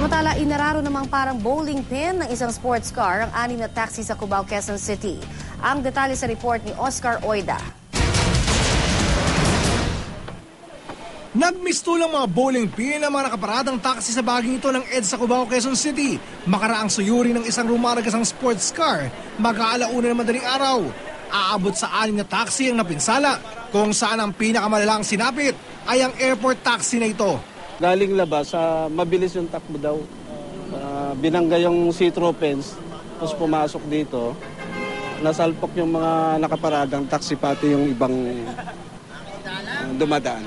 Samantala, inararo namang parang bowling pin ng isang sports car ang 6 na taxi sa Cubao, Quezon City. Ang detalye sa report ni Oscar Oida. Nagmistulang mga bowling pin ang mga nakaparadang taxi sa baging ito ng EDSA Cubao, Quezon City. Makaraang suyuri ng isang rumaragasang sports car, mag-aalauna ng madaling araw. Aabot sa 6 na taxi ang napinsala, kung saan ang pinakamalalang sinapit ay ang airport taxi na ito. Galing labas, mabilis yung takbo daw. Binangga yung see-through fence, tapos pumasok dito. Nasalpok yung mga nakaparadang taxi, pati yung ibang dumadaan.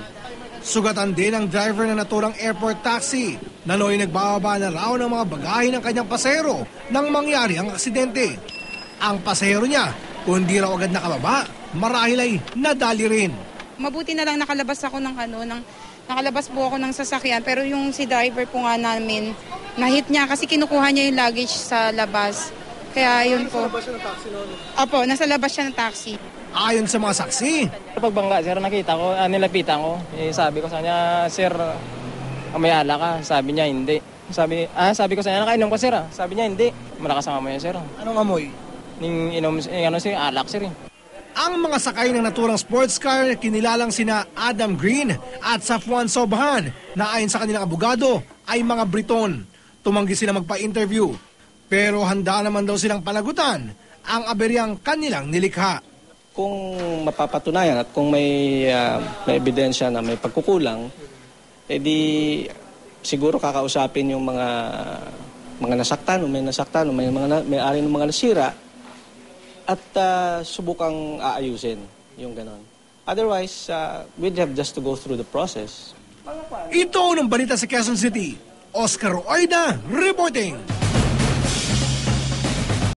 Sugatan din ang driver na naturang airport taxi. Nanoy nagbababa na raw ng mga bagahe ng kanyang pasahero nang mangyari ang aksidente. Ang pasahero niya, kung di raw agad nakababa, marahil ay nadali rin. Mabuti na lang nakalabas ako nakalabas po ako ng sasakyan, pero yung si driver po nga namin, na-hit niya kasi kinukuha niya yung luggage sa labas. Kaya yun po. Nasa labas siya ng taxi noon? Opo, nasa labas siya ng taxi. Ayon sa mga saksi, pagbangga, sir, nakita ko, nilapitan ko. Sabi ko sa kanya, sir, may ala ka. Sabi niya, hindi. Sabi ko sa kanya, nakainom ka, sir. Sabi niya, hindi. Malakas ang amoy niya, sir. Anong amoy? Alak, sir. Ang mga sakay ng naturang sports car kinilalang sina Adam Green at Safwan Sobhan na ayon sa kanilang abogado ay mga Briton. Tumanggi sila magpa-interview. Pero handa naman daw silang panagutan ang aberyang kanilang nilikha. Kung mapapatunayan at kung may ebidensya na may pagkukulang, edi siguro kakausapin yung mga nasaktan o may nasaktan o may-ari ng mga nasira at subukang aayusin yung ganon. Otherwise, we'd have just to go through the process. Ito ng balita sa Quezon City, Oscar Oida reporting.